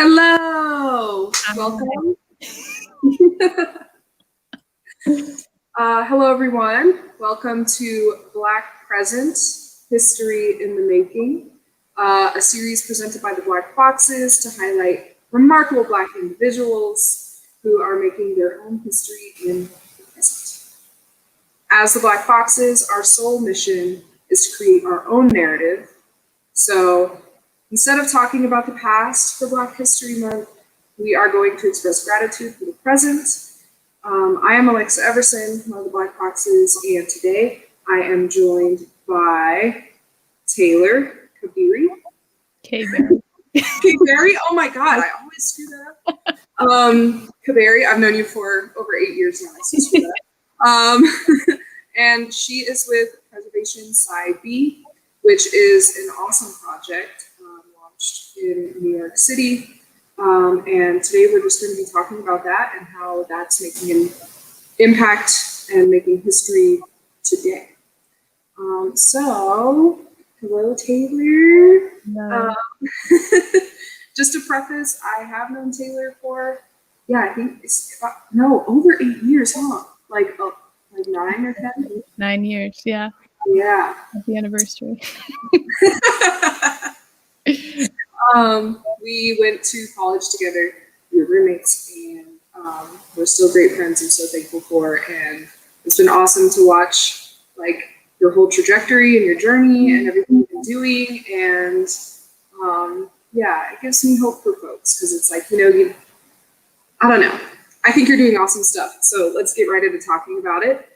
Hello, welcome. Hello, everyone. Welcome to Black Present, History in the Making, a series presented by the Black Foxes to highlight remarkable Black individuals who are making their own history in the present. As the Black Foxes, our sole mission is to create our own narrative. So instead of talking about the past for Black History Month, we are going to express gratitude for the present. I am Alexa Everson, one of the Black Foxes, and today I am joined by Taylor Kabeary. Kabeary. Kabeary? Oh my God, I always screw that up. Kabeary, I've known you for over 8 years now, I still screw that. And she is with Preservation Side B, which is an awesome project launched in New York City. And today we're just going to be talking about that and how that's making an impact and making history today. So, hello, Taylor. No. Just to preface, I have known Taylor for, I think it's over 8 years, huh? Like 9 or 10? 9 years, yeah. Yeah. Happy anniversary. We went to college together. We were roommates, and we're still great friends. I'm so thankful for, and it's been awesome to watch your whole trajectory and your journey and everything you've been doing. And it gives me hope for folks because it's I don't know. I think you're doing awesome stuff. So let's get right into talking about it.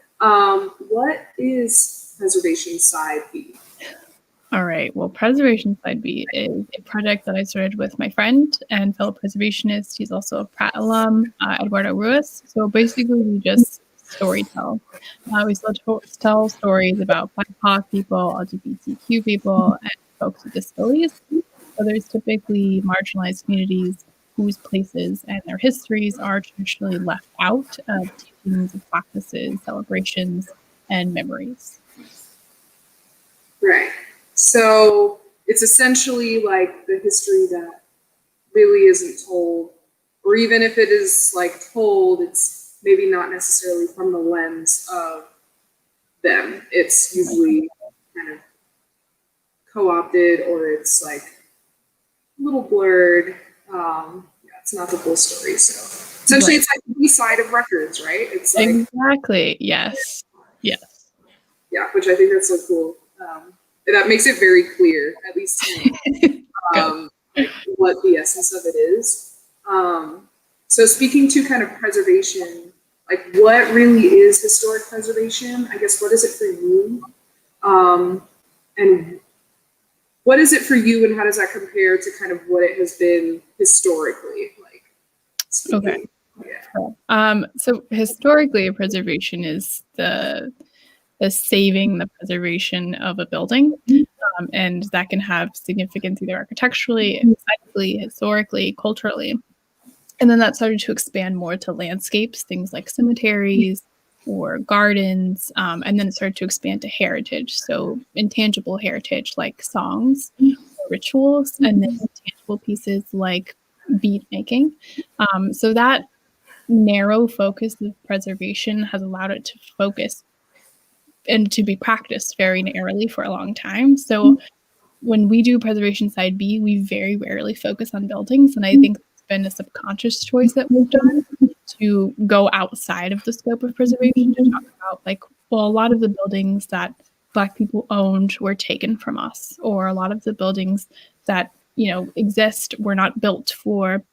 What is Preservation Side B? All right. Well, Preservation Side B is a project that I started with my friend and fellow preservationist. He's also a Pratt alum, Eduardo Ruiz. So basically, we just storytell. We still tell stories about BIPOC people, LGBTQ people, and folks with disabilities. So there's typically marginalized communities whose places and their histories are traditionally left out of teachings and practices, celebrations, and memories. Right. So it's essentially like the history that really isn't told, or even if it is told, it's maybe not necessarily from the lens of them. It's usually kind of co-opted, or it's a little blurred. It's not the full story. So essentially, it's the B-side of records, right? It's exactly. Yes. Yes. Yeah, which I think that's so cool. That makes it very clear, at least to me, what the essence of it is. So speaking to kind of preservation, what really is historic preservation? I guess, what is it for you? And what is it for you, and how does that compare to kind of what it has been historically? Okay. Yeah. So historically, preservation is the saving, the preservation of a building. And that can have significance either architecturally, aesthetically, historically, culturally. And then that started to expand more to landscapes, things like cemeteries or gardens. And then it started to expand to heritage. So intangible heritage like songs, rituals, and then tangible pieces like bead making. So that narrow focus of preservation has allowed it to focus and to be practiced very narrowly for a long time. So when we do Preservation Side B, we very rarely focus on buildings. And I think it's been a subconscious choice that we've done to go outside of the scope of preservation to talk about a lot of the buildings that Black people owned were taken from us, or a lot of the buildings that, exist were not built for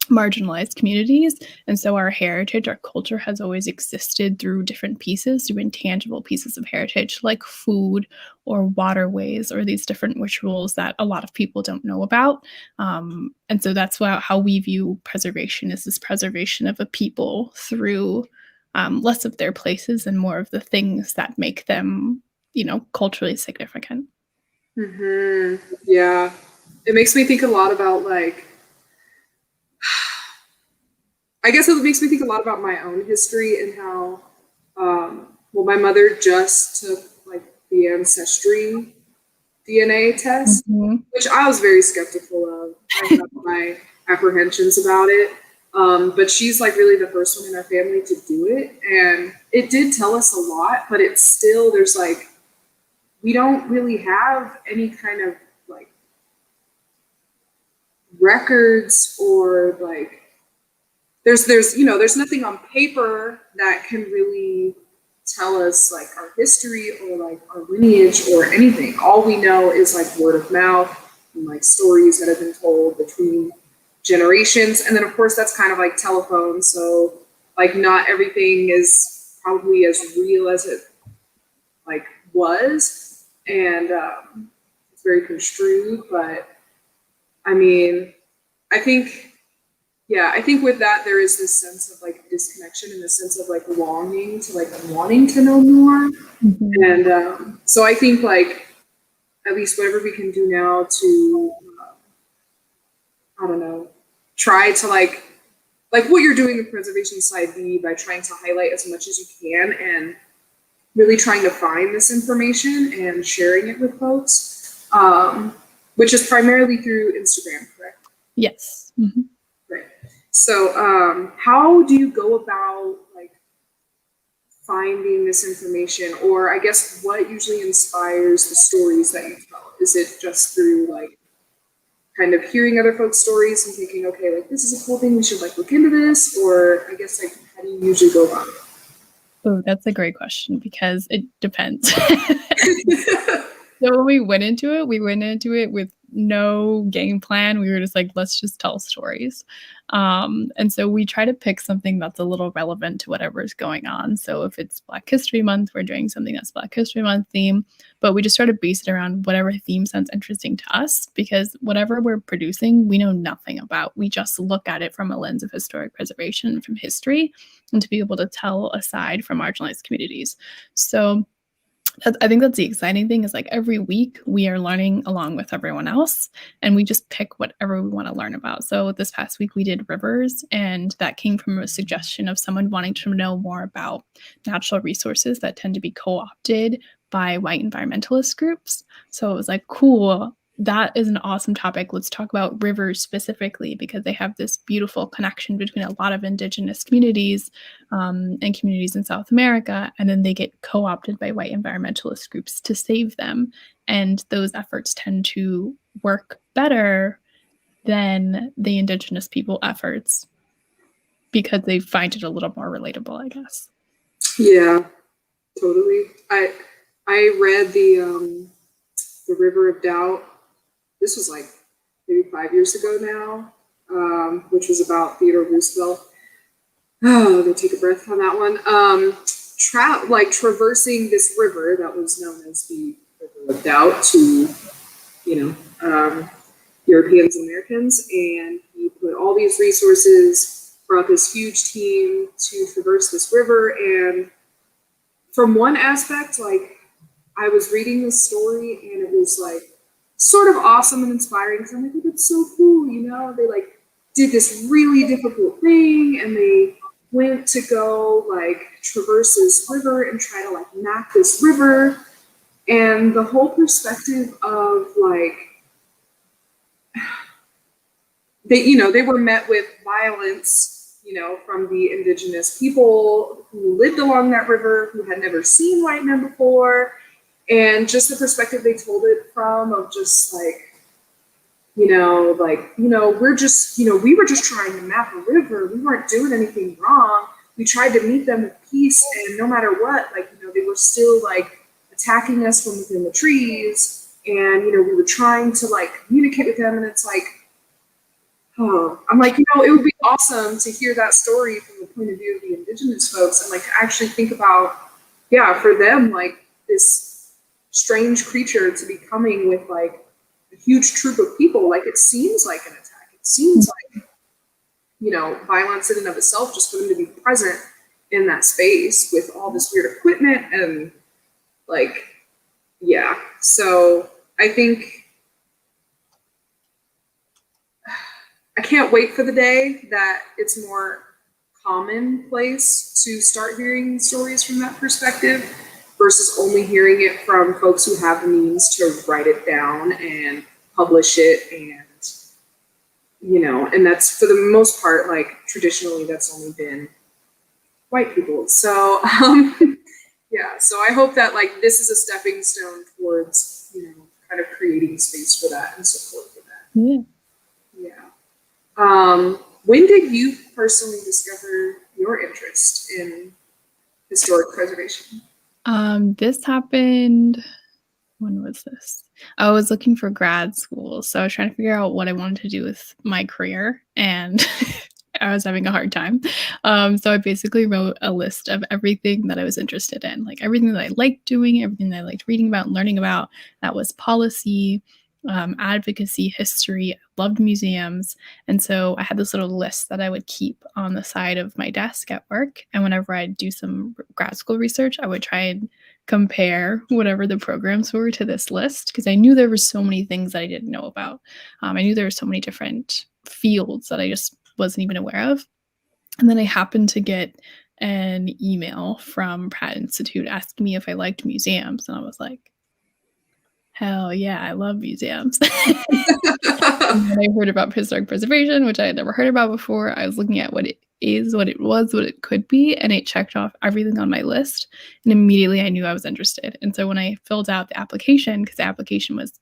marginalized communities. And so our heritage, our culture has always existed through different pieces, through intangible pieces of heritage like food or waterways or these different rituals that a lot of people don't know about. And so that's how we view preservation, is this preservation of a people through less of their places and more of the things that make them, culturally significant. Mm-hmm. Yeah. It makes me think a lot about I guess it makes me think a lot about my own history and how, my mother just took the Ancestry DNA test, which I was very skeptical of. I have my apprehensions about it. But she's like really the first one in our family to do it. And it did tell us a lot, but it's still, there's like, we don't really have any kind of like records or like, there's, you know, there's nothing on paper that can really tell us like our history or like our lineage or anything. All we know is like word of mouth and like stories that have been told between generations. And then of course that's kind of like telephone. So like not everything is probably as real as it like was. And it's very construed, but I mean, I think with that, there is this sense of like disconnection and this sense of like longing to like wanting to know more. Mm-hmm. And so I think like at least whatever we can do now to, I don't know, try to like what you're doing with Preservation Side B by trying to highlight as much as you can and really trying to find this information and sharing it with folks, which is primarily through Instagram, correct? Yes. Mm-hmm. Right. So how do you go about like finding this information, or I guess what usually inspires the stories that you tell? Is it just through like kind of hearing other folks' stories and thinking, okay, like this is a cool thing, we should like look into this, or I guess like how do you usually go about it? Oh, that's a great question because it depends. So when we went into it with no game plan. We were just like, let's just tell stories. And so we try to pick something that's a little relevant to whatever's going on. So if it's Black History Month, we're doing something that's Black History Month theme, but we just try to base it around whatever theme sounds interesting to us, because whatever we're producing, we know nothing about. We just look at it from a lens of historic preservation, from history, and to be able to tell aside from marginalized communities. So I think that's the exciting thing, is like every week we are learning along with everyone else, and we just pick whatever we want to learn about. So this past week we did rivers, and that came from a suggestion of someone wanting to know more about natural resources that tend to be co-opted by white environmentalist groups. So it was like, cool, that is an awesome topic. Let's talk about rivers specifically, because they have this beautiful connection between a lot of indigenous communities and communities in South America, and then they get co-opted by white environmentalist groups to save them. And those efforts tend to work better than the indigenous people efforts because they find it a little more relatable, I guess. Yeah, totally. I read the River of Doubt. This was like maybe 5 years ago now, which was about Theodore Roosevelt. Oh, let me take a breath on that one. Traversing this river that was known as the River of Doubt to, Europeans and Americans, and he put all these resources, brought this huge team to traverse this river. And from one aspect, like, I was reading this story and it was like sort of awesome and inspiring, because I'm like, oh, that's so cool, they like did this really difficult thing and they went to go like traverse this river and try to like map this river. And the whole perspective of like, they were met with violence, from the indigenous people who lived along that river, who had never seen white men before. And just the perspective they told it from, of just like, we're just, we were just trying to map a river. We weren't doing anything wrong. We tried to meet them with peace, and no matter what, like, they were still like attacking us from within the trees. And, we were trying to like communicate with them. And it's like, oh, I'm like, it would be awesome to hear that story from the point of view of the indigenous folks, and like to actually think about, for them, like this strange creature to be coming with like a huge troop of people. Like, it seems like an attack. It seems like, violence in and of itself, just for them to be present in that space with all this weird equipment and like, yeah. So I think I can't wait for the day that it's more commonplace to start hearing stories from that perspective, versus only hearing it from folks who have the means to write it down and publish it and, and that's for the most part, like traditionally, that's only been white people. So, yeah, so I hope that like this is a stepping stone towards, kind of creating space for that and support for that. Yeah. Yeah. When did you personally discover your interest in historic preservation? This happened, when was this? I was looking for grad school, so I was trying to figure out what I wanted to do with my career, and I was having a hard time. So I basically wrote a list of everything that I was interested in, like everything that I liked doing, everything that I liked reading about and learning about. That was policy, advocacy, history. I loved museums. And so I had this little list that I would keep on the side of my desk at work. And whenever I'd do some grad school research, I would try and compare whatever the programs were to this list, because I knew there were so many things that I didn't know about. I knew there were so many different fields that I just wasn't even aware of. And then I happened to get an email from Pratt Institute asking me if I liked museums. And I was like, hell yeah, I love museums. And then I heard about historic preservation, which I had never heard about before. I was looking at what it is, what it was, what it could be, and it checked off everything on my list. And immediately I knew I was interested. And so when I filled out the application, because the application was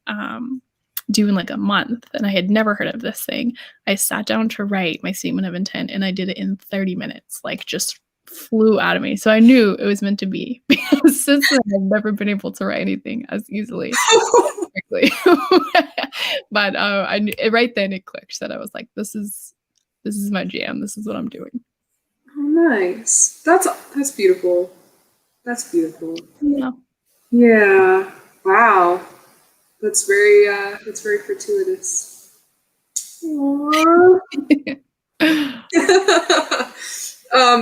due in like a month, and I had never heard of this thing, I sat down to write my statement of intent, and I did it in 30 minutes, like just flew out of me. So I knew it was meant to be, because since then I've never been able to write anything as easily. But I knew, right then it clicked that I was like, this is my jam. This is what I'm doing. Oh, nice. That's beautiful. That's beautiful. Yeah. Yeah. Wow. That's very fortuitous.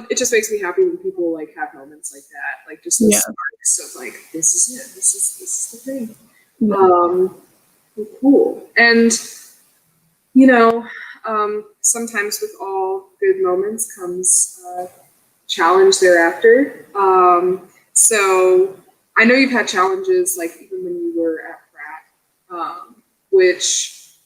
It just makes me happy when people like have moments like that, like just the sparks of like, this is it. This is the thing. Yeah. Cool. And sometimes with all good moments comes challenge thereafter. So I know you've had challenges, like even when you were at Pratt, which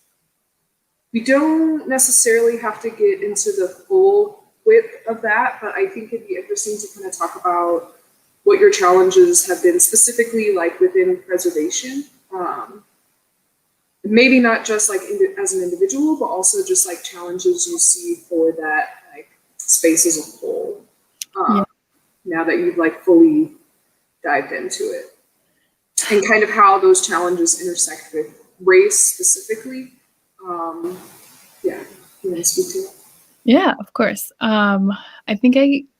we don't necessarily have to get into the full width of that, but I think it'd be interesting to kind of talk about what your challenges have been specifically, like within preservation. Maybe not just like as an individual, but also just like challenges you see for that like space as a whole. Now that you've like fully dived into it, and kind of how those challenges intersect with race specifically. Yeah, you want to speak to it? Yeah, of course. I think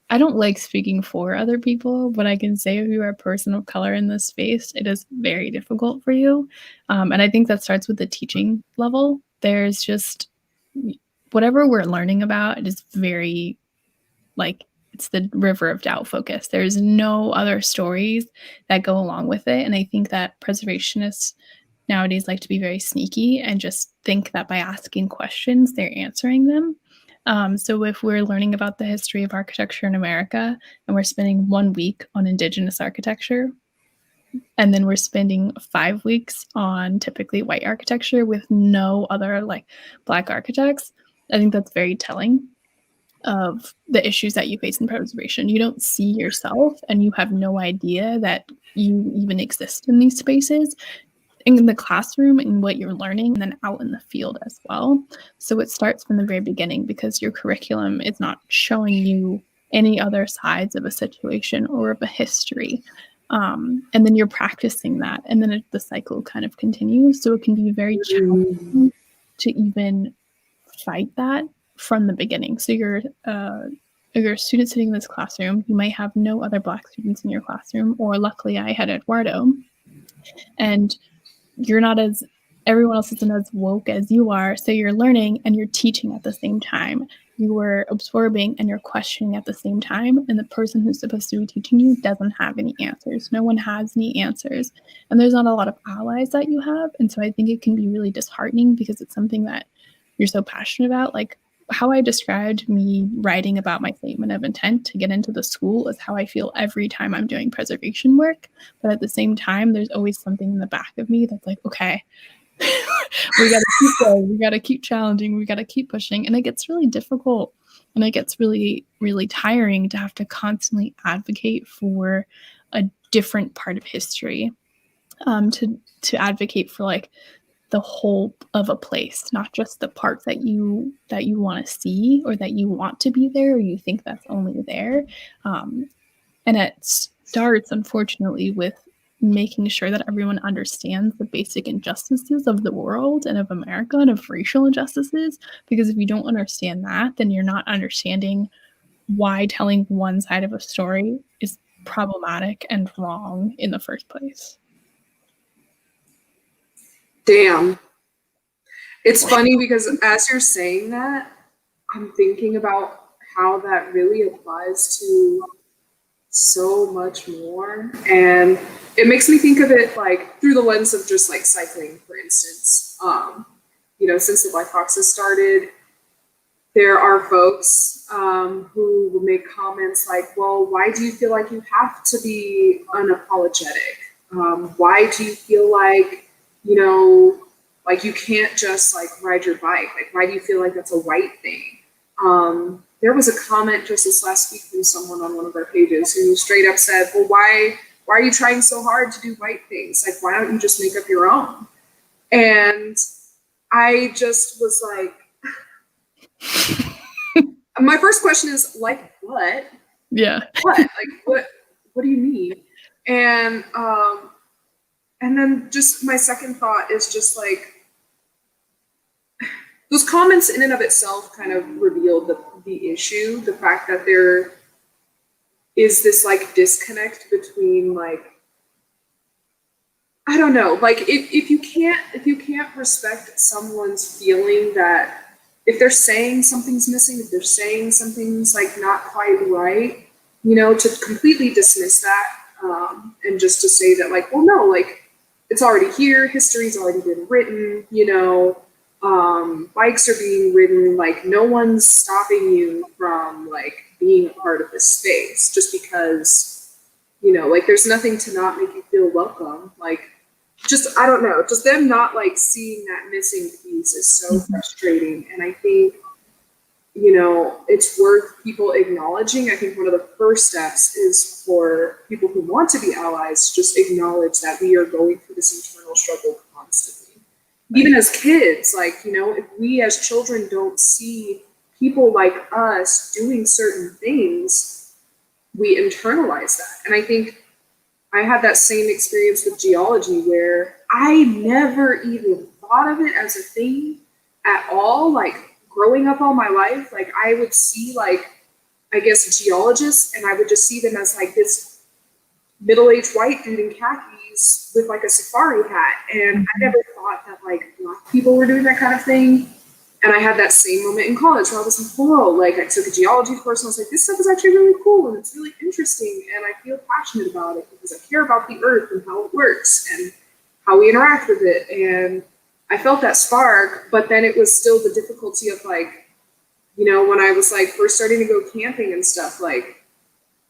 I don't like speaking for other people, but I can say if you are a person of color in this space, it is very difficult for you. And I think that starts with the teaching level. There's just whatever we're learning about, it is very like it's the river of doubt focus. There's no other stories that go along with it. And I think that preservationists nowadays like to be very sneaky and just think that by asking questions, they're answering them. So if we're learning about the history of architecture in America and we're spending 1 week on Indigenous architecture, and then we're spending 5 weeks on typically white architecture with no other like Black architects, I think that's very telling of the issues that you face in preservation. You don't see yourself and you have no idea that you even exist in these spaces in the classroom and what you're learning, and then out in the field as well. So it starts from the very beginning because your curriculum is not showing you any other sides of a situation or of a history. And then you're practicing that, and then the cycle kind of continues. So it can be very challenging to even fight that from the beginning. So you're a student sitting in this classroom, you might have no other Black students in your classroom, or luckily I had Eduardo, and you're not as, everyone else isn't as woke as you are. So you're learning and you're teaching at the same time. You are absorbing and you're questioning at the same time. And the person who's supposed to be teaching you doesn't have any answers. No one has any answers. And there's not a lot of allies that you have. And so I think it can be really disheartening because it's something that you're so passionate about. Like how I described me writing about my statement of intent to get into the school is how I feel every time I'm doing preservation work. But at the same time, there's always something in the back of me that's like, okay, we got to keep going. We got to keep challenging. We got to keep pushing. And it gets really difficult. And it gets really, really tiring to have to constantly advocate for a different part of history, to advocate for like the whole of a place, not just the part that you want to see or that you want to be there or you think that's only there. And it starts, unfortunately, with making sure that everyone understands the basic injustices of the world and of America and of racial injustices. Because if you don't understand that, then you're not understanding why telling one side of a story is problematic and wrong in the first place. Damn. It's funny because as you're saying that, I'm thinking about how that really applies to so much more. And it makes me think of it like through the lens of just like cycling, for instance. Since the Black Foxes started, there are folks who will make comments like, well, why do you feel like you have to be unapologetic? Why do you feel like, like you can't just like ride your bike? Like, why do you feel like that's a white thing? There was a comment just this last week from someone on one of our pages who straight up said, well, why are you trying so hard to do white things? Like, why don't you just make up your own? And I just was like, my first question is like, what? Yeah. What? Like, what do you mean? And then just my second thought is just like, those comments in and of itself kind of revealed the issue, the fact that there is this like disconnect between like, I don't know, like if you can't respect someone's feeling that if they're saying something's missing, if they're saying something's like not quite right, to completely dismiss that, and just to say that like, well, no, like it's already here, history's already been written, bikes are being ridden, like no one's stopping you from like being a part of this space just because, like there's nothing to not make you feel welcome. Like, just, I don't know, just them not like seeing that missing piece is so frustrating. And I think, it's worth people acknowledging. I think one of the first steps is for people who want to be allies, just acknowledge that we are going through this internal struggle constantly. Right. Even as kids, like, if we as children don't see people like us doing certain things, we internalize that. And I think I had that same experience with geology where I never even thought of it as a thing at all. Like growing up all my life, like I would see like, I guess geologists, and I would just see them as like this middle-aged white dude in khakis with like a safari hat. And I never thought that like Black people were doing that kind of thing. And I had that same moment in college where I was like, whoa, like I took a geology course and I was like, this stuff is actually really cool and it's really interesting and I feel passionate about it because I care about the earth and how it works and how we interact with it. And I felt that spark, but then it was still the difficulty of like, when I was like first starting to go camping and stuff, like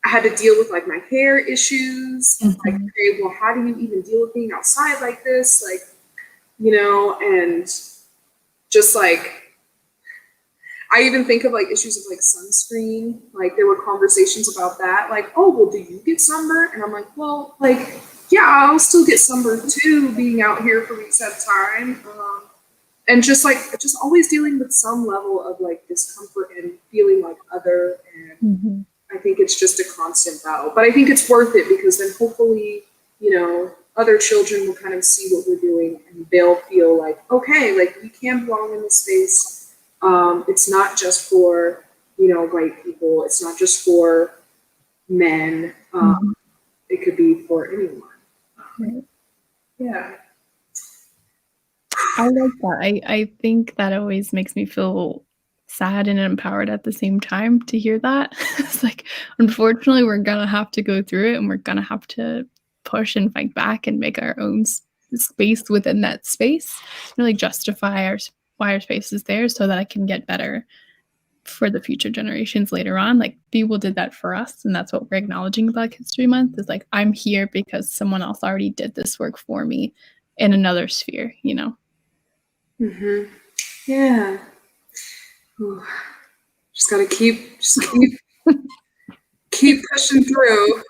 I had to deal with like my hair issues, like, okay, well, how do you even deal with being outside like this? Like, and just like, I even think of like issues of like sunscreen, like there were conversations about that, like, oh, well, do you get sunburned? And I'm like, well, like, yeah, I'll still get sunburned too, being out here for weeks at a time. And just always dealing with some level of like discomfort and feeling like other. And I think it's just a constant battle, but I think it's worth it because then hopefully, other children will kind of see what we're doing and they'll feel like, okay, like we can belong in this space. It's not just for, white people. It's not just for men. It could be for anyone. Yeah. I like that. I think that always makes me feel sad and empowered at the same time to hear that. It's like, unfortunately, we're going to have to go through it and we're going to have to push and fight back and make our own space within that space, really justify why our space is there so that I can get better for the future generations later on. Like people did that for us, and that's what we're acknowledging Black History Month is like, I'm here because someone else already did this work for me in another sphere, Mm-hmm. Yeah. Ooh. Just keep pushing through.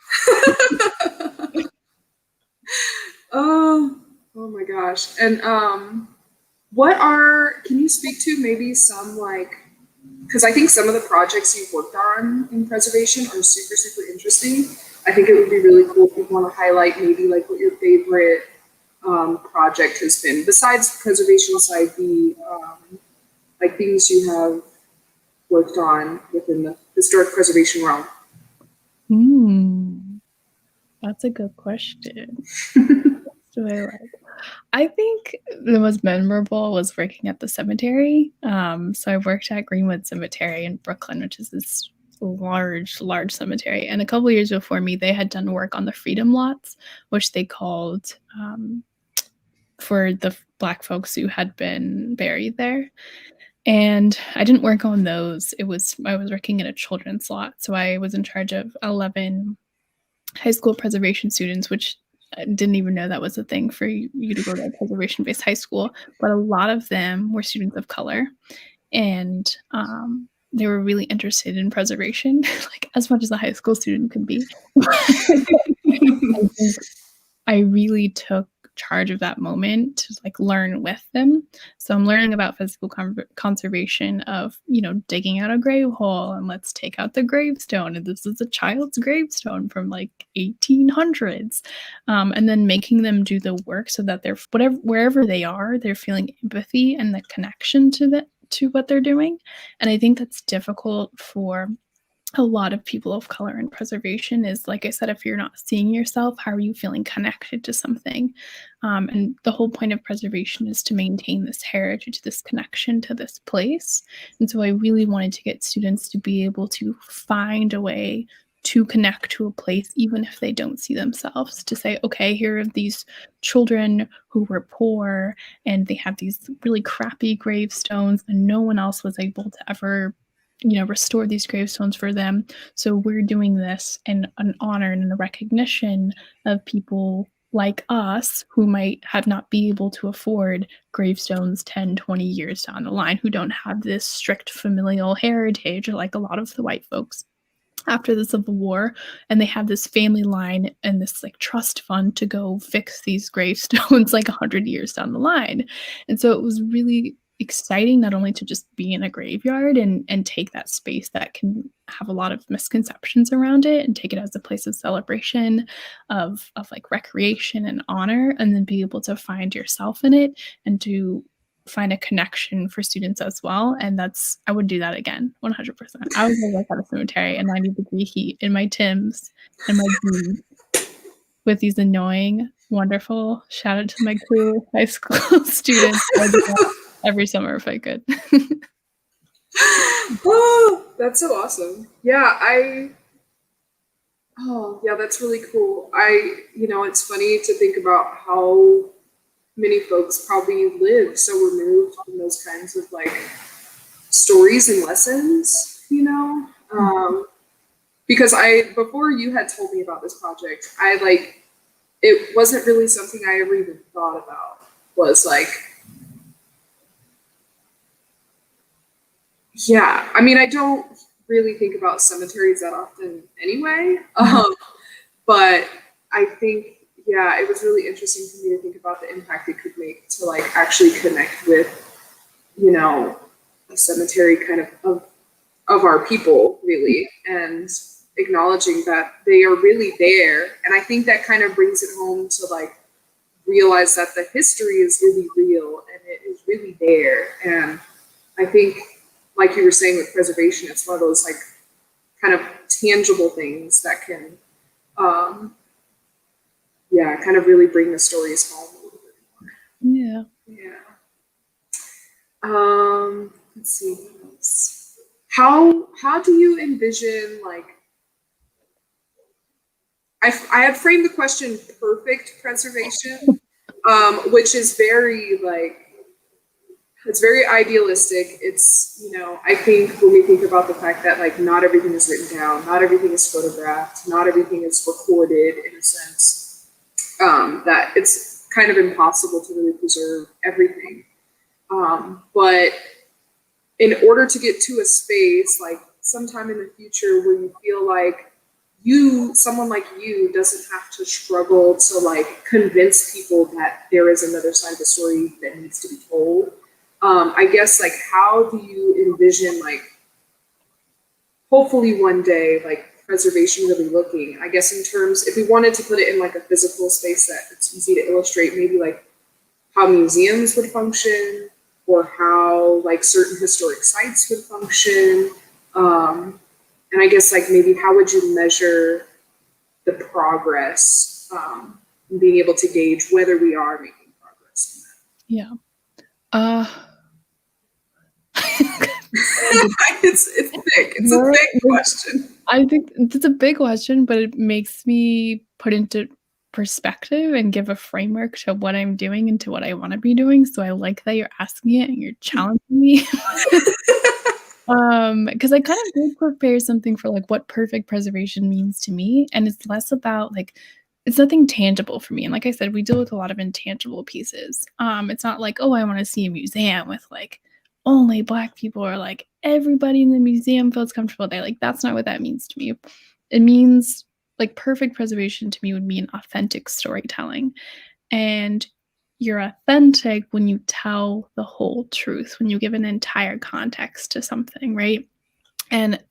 Oh, oh my gosh. And can you speak to maybe some like, because I think some of the projects you've worked on in preservation are super, super interesting. I think it would be really cool if you want to highlight maybe like what your favorite project has been, besides the preservation side, the like things you have worked on within the historic preservation realm. That's a good question. Do I like? I think the most memorable was working at the cemetery. So I worked at Greenwood Cemetery in Brooklyn, which is this large, large cemetery. And a couple years before me, they had done work on the Freedom Lots, which they called for the Black folks who had been buried there. And I didn't work on those. I was working in a children's lot. So I was in charge of 11 high school preservation students, which I didn't even know that was a thing for you to go to a preservation-based high school. But a lot of them were students of color, and they were really interested in preservation, like as much as a high school student could be. I think I really took charge of that moment to like learn with them. So I'm learning about physical conservation of, digging out a grave hole and let's take out the gravestone. And this is a child's gravestone from like 1800s. And then making them do the work so that they're wherever they are, they're feeling empathy and the connection to what they're doing. And I think that's difficult for a lot of people of color in preservation is, like I said, if you're not seeing yourself, how are you feeling connected to something? And the whole point of preservation is to maintain this heritage, this connection to this place. And so I really wanted to get students to be able to find a way to connect to a place, even if they don't see themselves, to say, okay, here are these children who were poor and they have these really crappy gravestones and no one else was able to ever restore these gravestones for them. So we're doing this in an honor and a recognition of people like us who might have not be able to afford gravestones 10, 20 years down the line, who don't have this strict familial heritage like a lot of the white folks after the Civil War, and they have this family line and this like trust fund to go fix these gravestones like 100 years down the line. And so it was really exciting not only to just be in a graveyard and take that space that can have a lot of misconceptions around it and take it as a place of celebration, of like recreation and honor, and then be able to find yourself in it and to find a connection for students as well. And I would do that again, 100%. I would go like at a cemetery in 90-degree heat in my Timbs and my jeans with these annoying, wonderful, shout out to my cool high school students. I'd do that every summer if I could. Oh, that's so awesome. Yeah, that's really cool. It's funny to think about how many folks probably live so removed from those kinds of like stories and lessons, because before you had told me about this project, it wasn't really something I ever even thought about, was like, yeah, I mean, I don't really think about cemeteries that often anyway, but I think, yeah, it was really interesting for me to think about the impact it could make to like actually connect with, a cemetery kind of our people really, and acknowledging that they are really there. And I think that kind of brings it home to like realize that the history is really real and it is really there. And I think, like you were saying with preservation, it's one of those like kind of tangible things that can, kind of really bring the stories home a little bit more. Yeah. Let's see what else. How do you envision like? I had framed the question perfect preservation, which is very like, it's very idealistic. It's, I think when we think about the fact that like not everything is written down, not everything is photographed, not everything is recorded in a sense, that it's kind of impossible to really preserve everything. But in order to get to a space, like sometime in the future where you feel like someone like you doesn't have to struggle to like convince people that there is another side of the story that needs to be told. I guess like how do you envision like hopefully one day like preservation really looking, I guess in terms, if we wanted to put it in like a physical space that it's easy to illustrate, maybe like how museums would function or how like certain historic sites would function. And I guess like maybe how would you measure the progress, and being able to gauge whether we are making progress in that. Yeah. It's thick. It's a big question. I think it's a big question, but it makes me put into perspective and give a framework to what I'm doing and to what I want to be doing. So I like that you're asking it and you're challenging me. Because I kind of did prepare something for like what perfect preservation means to me, and it's less about like it's nothing tangible for me. And like I said, we deal with a lot of intangible pieces. It's not like, oh, I want to see a museum with like only Black people or like everybody in the museum feels comfortable there. Like that's not what that means to me. It means like perfect preservation to me would mean authentic storytelling. And you're authentic when you tell the whole truth, when you give an entire context to something, right? And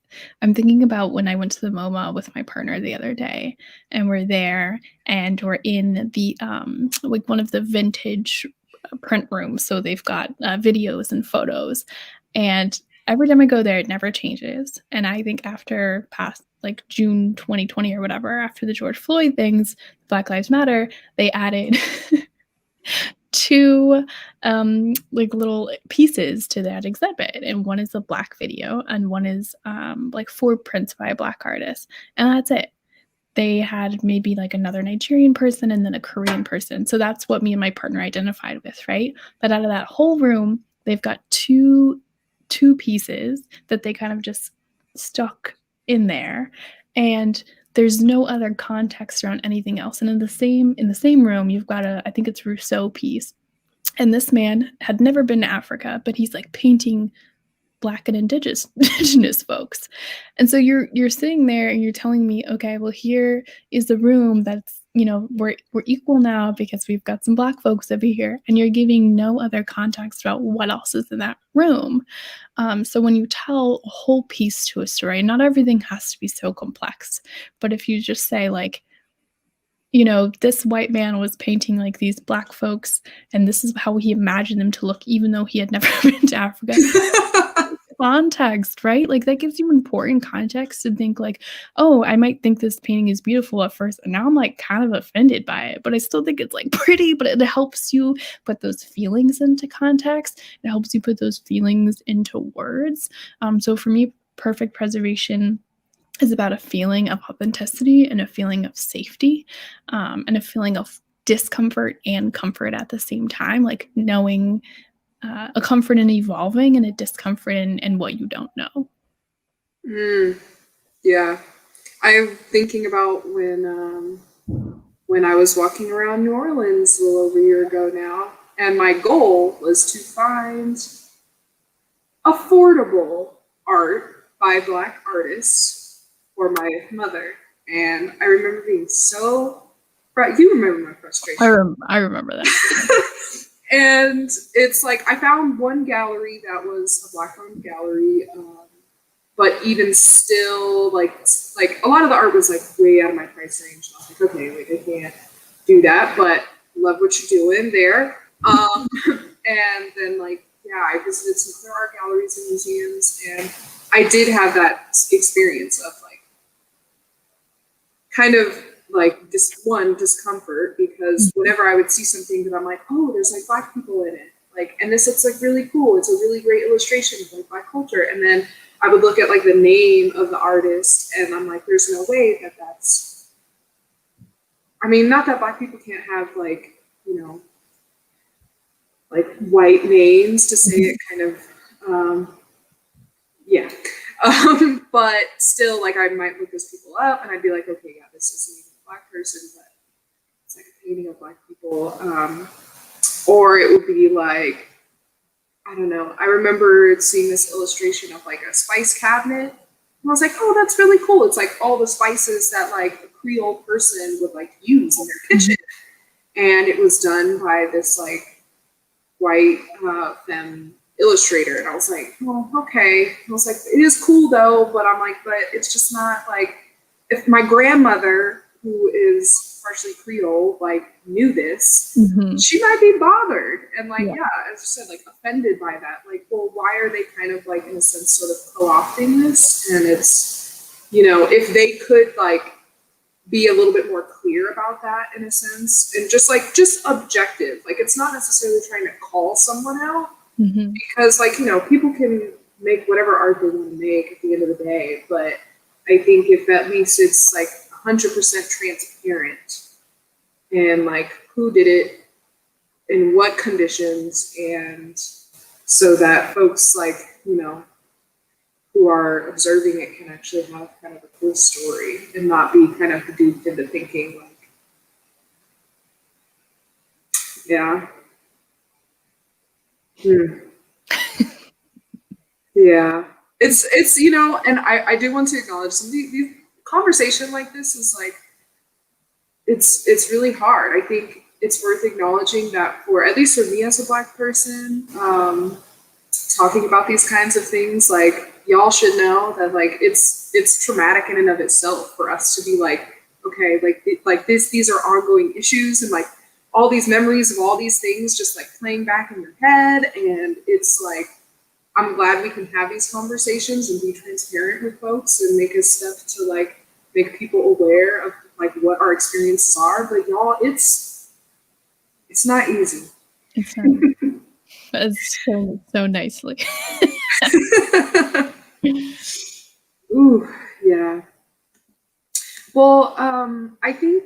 I'm thinking about when I went to the MoMA with my partner the other day, and we're there, and we're in the like one of the vintage print rooms. So they've got videos and photos, and every time I go there, it never changes. And I think after past like June 2020 or whatever, after the George Floyd things, Black Lives Matter, they added two like little pieces to that exhibit, and one is a Black video and one is like 4 prints by a Black artist, and that's it. They had maybe like another Nigerian person and then a Korean person, so that's what me and my partner identified with, right? But out of that whole room, they've got two pieces that they kind of just stuck in there, and there's no other context around anything else. And in the same room, you've got I think it's Rousseau piece, and this man had never been to Africa, but he's like painting Black and indigenous folks. And so you're sitting there and you're telling me, okay, well, here is the room that's, we're equal now because we've got some Black folks over here, and you're giving no other context about what else is in that room. So when you tell a whole piece to a story, not everything has to be so complex, but if you just say like, this white man was painting like these Black folks, and this is how he imagined them to look, even though he had never been to Africa. Context, right? Like that gives you important context to think like, oh, I might think this painting is beautiful at first, and now I'm like kind of offended by it, but I still think it's like pretty. But it helps you put those feelings into context. It helps you put those feelings into words. So for me, perfect preservation is about a feeling of authenticity and a feeling of safety, and a feeling of discomfort and comfort at the same time, like knowing a comfort in evolving and a discomfort in what you don't know. Yeah, I'm thinking about when I was walking around New Orleans a little over a year ago now, and my goal was to find affordable art by Black artists for my mother. And I remember being so, you remember my frustration. I remember that. And it's like, I found one gallery that was a Black-owned gallery, but even still, like a lot of the art was like way out of my price range. I was like, okay, wait, I can't do that, but love what you're doing there. And then like, yeah, I visited some clear art galleries and museums, and I did have that experience of like, kind of like discomfort, because whenever I would see something that I'm like, oh, there's like Black people in it, like, and this looks like really cool. It's a really great illustration of like Black culture. And then I would look at like the name of the artist, and I'm like, there's no way that that's. I mean, not that Black people can't have like, like white names to say it kind of, yeah. But still, like I might look those people up, and I'd be like, okay, yeah, this isn't even a Black person, but it's like a painting of Black people. Or it would be like I don't know. I remember seeing this illustration of like a spice cabinet. And I was like, oh, that's really cool. It's like all the spices that like a Creole person would like use in their kitchen. And it was done by this like white femme illustrator. And I was like, oh, okay. I was like, it is cool though, but I'm like, but it's just not like, if my grandmother, who is partially Creole, like knew this, she might be bothered and like, yeah, as you said, like offended by that. Like, well, why are they kind of like in a sense sort of co-opting this? And it's, you know, if they could like be a little bit more clear about that in a sense, and just objective, like it's not necessarily trying to call someone out, because like, you know, people can make whatever art they want to make at the end of the day, but I think if at least it's like 100% transparent and like who did it in what conditions, and so that folks like, you know, who are observing it can actually have kind of a cool story and not be kind of duped into thinking like, yeah. Yeah. It's, you know, and I do want to acknowledge some these conversation like this is like, it's really hard. I think it's worth acknowledging that for, at least for me as a Black person, talking about these kinds of things, like y'all should know that like it's traumatic in and of itself for us to be like, okay, like these are ongoing issues, and like all these memories of all these things just like playing back in your head, and it's like, I'm glad we can have these conversations and be transparent with folks and make a step to like make people aware of like what our experiences are. But y'all, it's not easy. It's not. It's so nicely. Ooh, yeah. Well, I think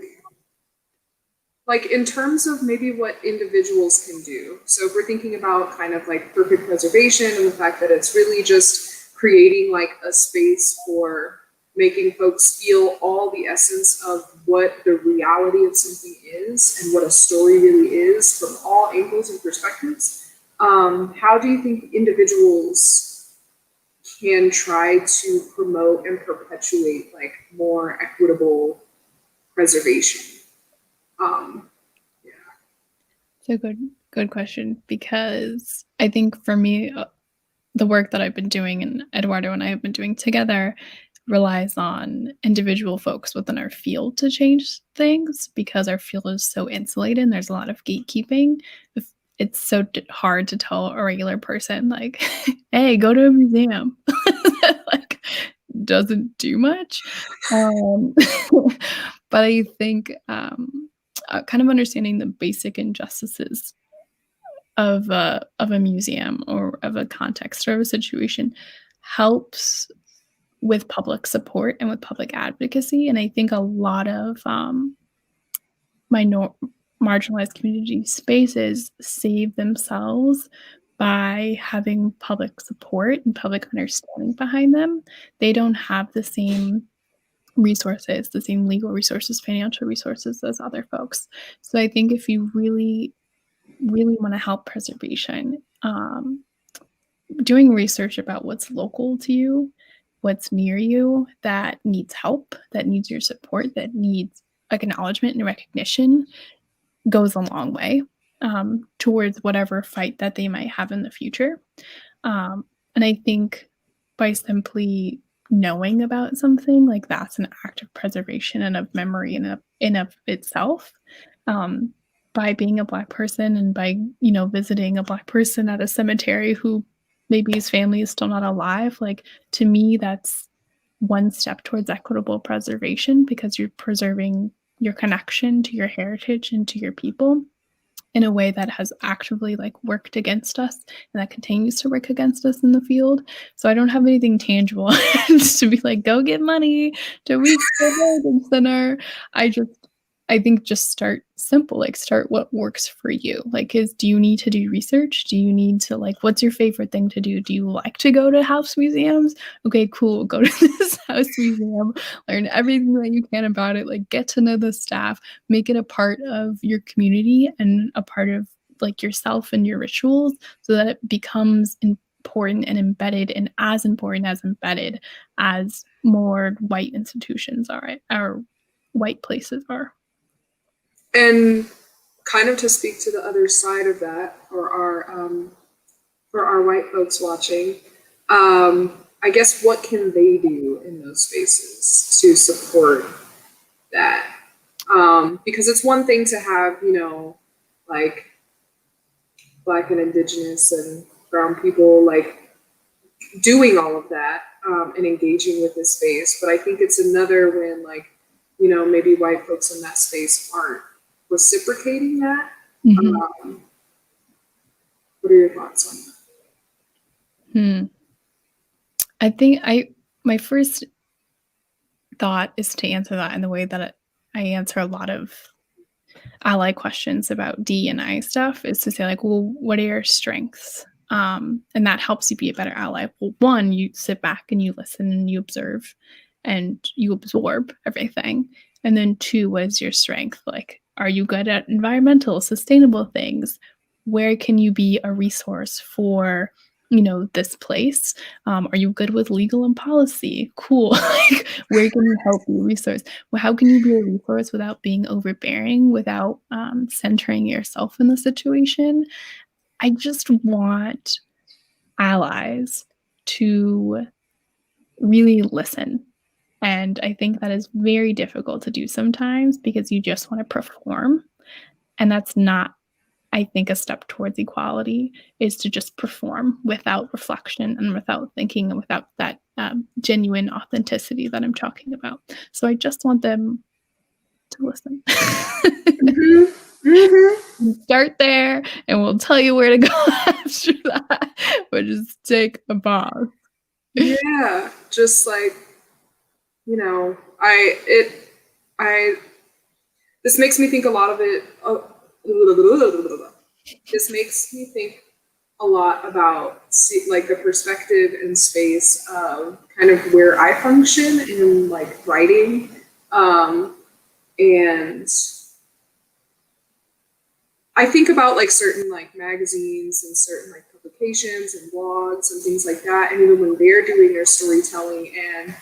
like in terms of maybe what individuals can do. So if we're thinking about kind of like perfect preservation and the fact that it's really just creating like a space for making folks feel all the essence of what the reality of something is and what a story really is from all angles and perspectives. How do you think individuals can try to promote and perpetuate like more equitable preservation? Yeah. It's a good question, because I think for me, the work that I've been doing and Eduardo and I have been doing together relies on individual folks within our field to change things, because our field is so insulated and there's a lot of gatekeeping. It's so hard to tell a regular person like, hey, go to a museum. Like, doesn't do much. But I think kind of understanding the basic injustices of a museum or of a context or of a situation helps with public support and with public advocacy. And I think a lot of marginalized community spaces save themselves by having public support and public understanding behind them. They don't have the same resources, the same legal resources, financial resources as other folks. So I think if you really, really want to help preservation, doing research about what's local to you, what's near you that needs help, that needs your support, that needs acknowledgement and recognition goes a long way towards whatever fight that they might have in the future. And I think by simply knowing about something, like that's an act of preservation and of memory in of itself. By being a Black person and by, you know, visiting a Black person at a cemetery who maybe his family is still not alive, like to me, that's one step towards equitable preservation, because you're preserving your connection to your heritage and to your people in a way that has actively like worked against us and that continues to work against us in the field. So I don't have anything tangible to be like, go get money to reach the Heritage Center. I think just start simple, like start what works for you. Like, do you need to do research? Do you need to like, what's your favorite thing to do? Do you like to go to house museums? Okay, cool. Go to this house museum, learn everything that you can about it, like get to know the staff, make it a part of your community and a part of like yourself and your rituals so that it becomes important and embedded, and as important as embedded as more white institutions are, or white places are. And kind of to speak to the other side of that, for our white folks watching, I guess what can they do in those spaces to support that? Because it's one thing to have, you know, like Black and Indigenous and brown people like doing all of that, and engaging with this space. But I think it's another when, like, you know, maybe white folks in that space aren't reciprocating that. What are your thoughts on that? I think my first thought is to answer that in the way that I answer a lot of ally questions about D&I stuff, is to say, like, well, what are your strengths? And that helps you be a better ally. Well, one, you sit back and you listen and you observe and you absorb everything. And then two, what is your strength? Like, are you good at environmental, sustainable things? Where can you be a resource for, you know, this place? Are you good with legal and policy? Cool. Like, where can you help be a resource? Well, how can you be a resource without being overbearing, without centering yourself in the situation? I just want allies to really listen. And I think that is very difficult to do sometimes because you just want to perform. And that's not, I think, a step towards equality, is to just perform without reflection and without thinking and without that genuine authenticity that I'm talking about. So I just want them to listen. Start there, and we'll tell you where to go after that. But just take a pause. Yeah, just like, you know, this makes me think a lot of it. This makes me think a lot about like the perspective and space of kind of where I function in like writing, and I think about like certain like magazines and certain like publications and blogs and things like that, and even when they're doing their storytelling, and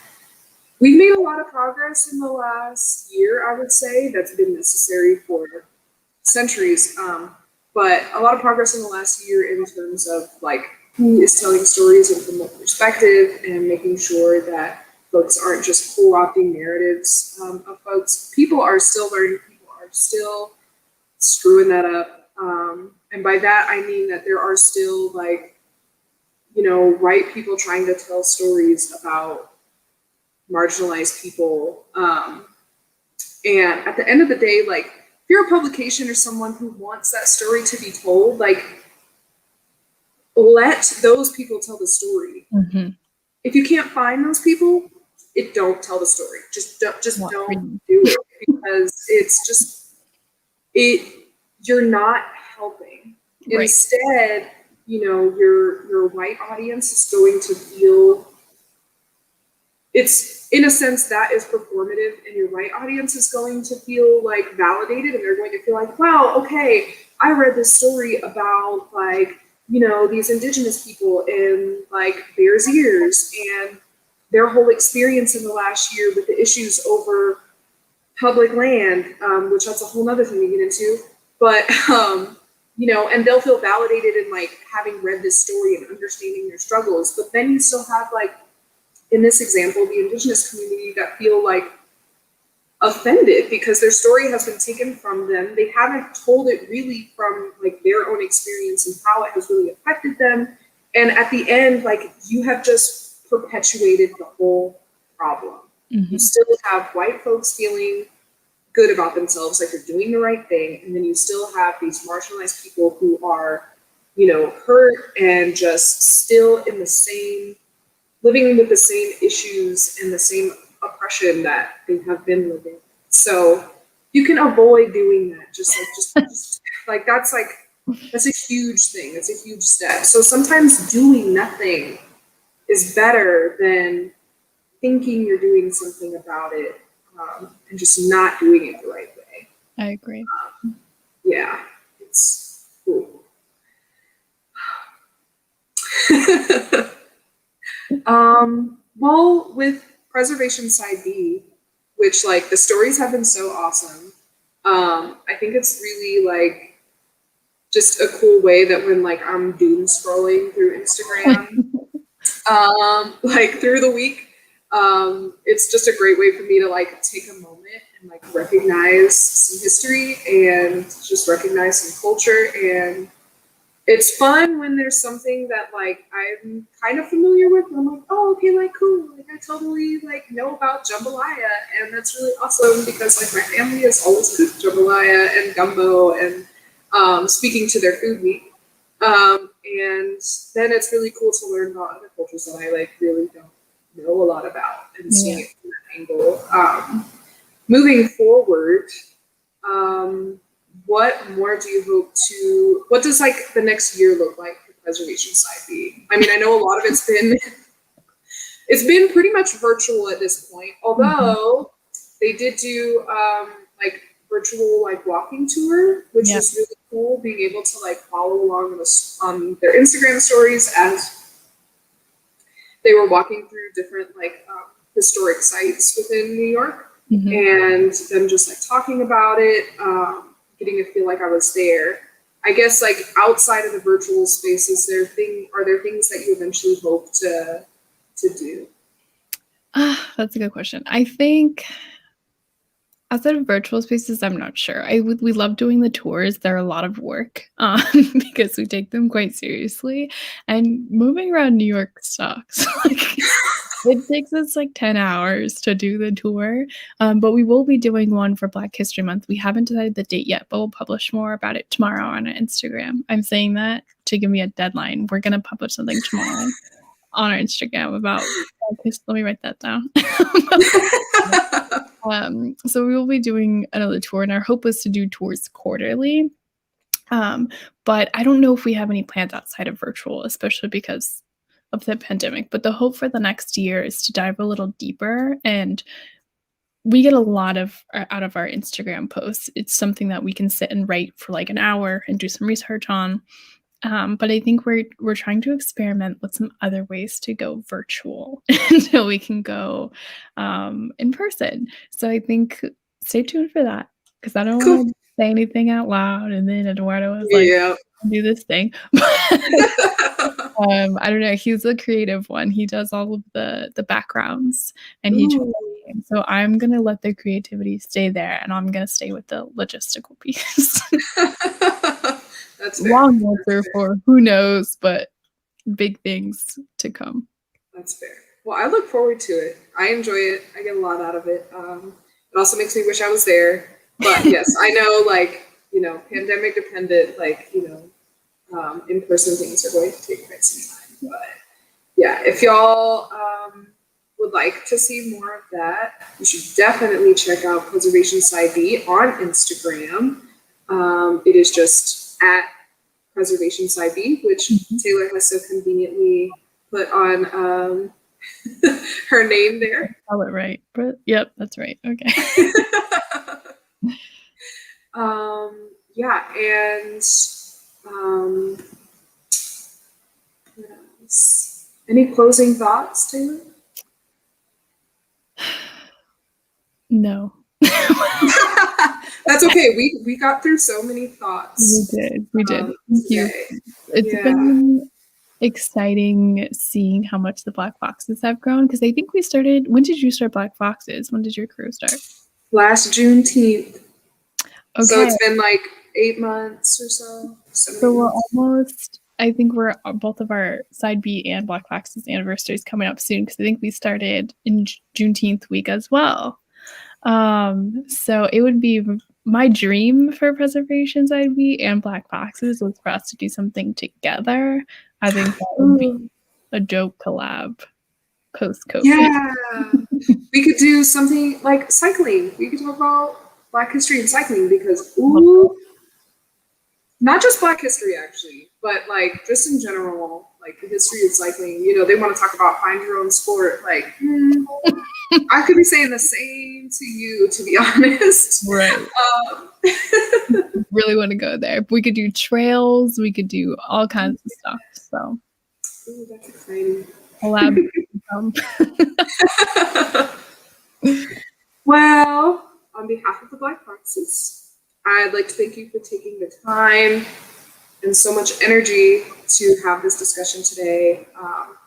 we've made a lot of progress in the last year, I would say, that's been necessary for centuries. But a lot of progress in the last year in terms of like who is telling stories and from what perspective, and making sure that folks aren't just co-opting narratives of folks. People are still learning, people are still screwing that up. And by that, I mean that there are still like, you know, white people trying to tell stories about marginalized people. And at the end of the day, like, if you're a publication or someone who wants that story to be told, like, let those people tell the story. If you can't find those people, don't tell the story. Just don't do it, because it's just, you're not helping. Right. Instead, you know, your white audience is going to feel, it's, in a sense, that is performative, and your white audience is going to feel like validated, and they're going to feel like, wow, okay, I read this story about like, you know, these indigenous people in like Bears Ears and their whole experience in the last year with the issues over public land, which that's a whole nother thing to get into. But you know, and they'll feel validated in like having read this story and understanding their struggles. But then you still have, like, in this example, the indigenous community that feel like offended because their story has been taken from them. They haven't told it really from like their own experience and how it has really affected them. And at the end, like, you have just perpetuated the whole problem. You still have white folks feeling good about themselves, like they're doing the right thing. And then you still have these marginalized people who are, you know, hurt and just still in the same, living with the same issues and the same oppression that they have been living. So you can avoid doing that. Just like that's a huge thing. That's a huge step. So sometimes doing nothing is better than thinking you're doing something about it, and just not doing it the right way. I agree. Yeah, it's cool. Well, with Preservation Side B, which like the stories have been so awesome. I think it's really like just a cool way that when like I'm doom scrolling through Instagram, like through the week, it's just a great way for me to like take a moment and like recognize some history and just recognize some culture. And it's fun when there's something that like I'm kind of familiar with. And I'm like, oh, okay, like cool. Like I totally like know about jambalaya, and that's really awesome because like my family has always cooked jambalaya and gumbo and speaking to their food week. And then it's really cool to learn about other cultures that I like really don't know a lot about and seeing it from that angle. Moving forward, what more do you hope to? What does like the next year look like for Preservation Side B? I mean, I know a lot of it's been pretty much virtual at this point. Although they did do like virtual like walking tour, which was really cool. Being able to like follow along on their Instagram stories as they were walking through different like historic sites within New York, and them just like talking about it, getting to feel like I was there. I guess like outside of the virtual spaces, are there things that you eventually hope to do? That's a good question. I think outside of virtual spaces, I'm not sure. We love doing the tours. They're a lot of work because we take them quite seriously. And moving around New York sucks. Like, it takes us like 10 hours to do the tour. But we will be doing one for Black History Month. We haven't decided the date yet, but we'll publish more about it tomorrow on our Instagram. I'm saying that to give me a deadline. We're going to publish something tomorrow on our Instagram about Black History. Let me write that down. So we will be doing another tour, and our hope was to do tours quarterly. But I don't know if we have any plans outside of virtual, especially because of the pandemic. But the hope for the next year is to dive a little deeper, and we get a lot out of our Instagram posts. It's something that we can sit and write for like an hour and do some research on. But I think we're trying to experiment with some other ways to go virtual until we can go in person. So I think stay tuned for that, because I don't want to say anything out loud and then Eduardo was like, do this thing. I don't know. He's a creative one. He does all of the backgrounds and so I'm gonna let the creativity stay there, and I'm gonna stay with the logistical piece. That's fair. Long answer for who knows, but big things to come. That's fair. Well, I look forward to it. I enjoy it. I get a lot out of it. It also makes me wish I was there. But yes, I know, like, you know, pandemic dependent, like, you know, in-person things are going to take quite some time. But yeah, if y'all would like to see more of that, you should definitely check out Preservation Side B on Instagram. It is just at Preservation Side B, which Taylor has so conveniently put on her name there. Spell it right. Yep, that's right. Okay. Yeah, and what else? Any closing thoughts, Taylor? No. That's okay. We got through so many thoughts. We did. Thank you. It's been exciting seeing how much the Black Foxes have grown, because I think we started. When did you start Black Foxes? When did your crew start? Last Juneteenth. Okay. So it's been like 8 months or so. So we're almost. I think we're both of our Side B and Black Foxes anniversaries coming up soon, because I think we started in Juneteenth week as well. So it would be my dream for Preservation Side B and Black Foxes was for us to do something together. I think that would be a dope collab post-COVID. Yeah. We could do something like cycling. We could talk about Black history and cycling, because not just Black history actually, but like just in general, like the history of cycling. You know, they want to talk about find your own sport. Like, I could be saying the same to you, to be honest. Right. Really want to go there. We could do trails. We could do all kinds of stuff. So Ooh, that's exciting. Collab. Well, on behalf of the Black Foxes, I'd like to thank you for taking the time and so much energy to have this discussion today.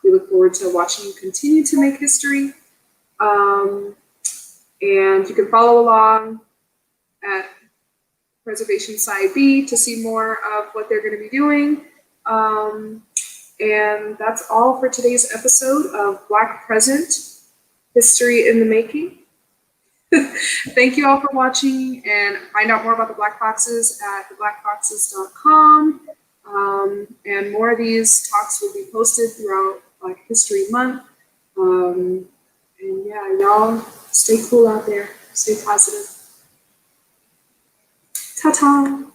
We look forward to watching you continue to make history. And you can follow along at Preservation Side B to see more of what they're going to be doing. And that's all for today's episode of Black Present, History in the Making. Thank you all for watching, and find out more about the Black Foxes at theblackfoxes.com. And more of these talks will be posted throughout Black History Month. And yeah, y'all stay cool out there. Stay positive. Ta-ta.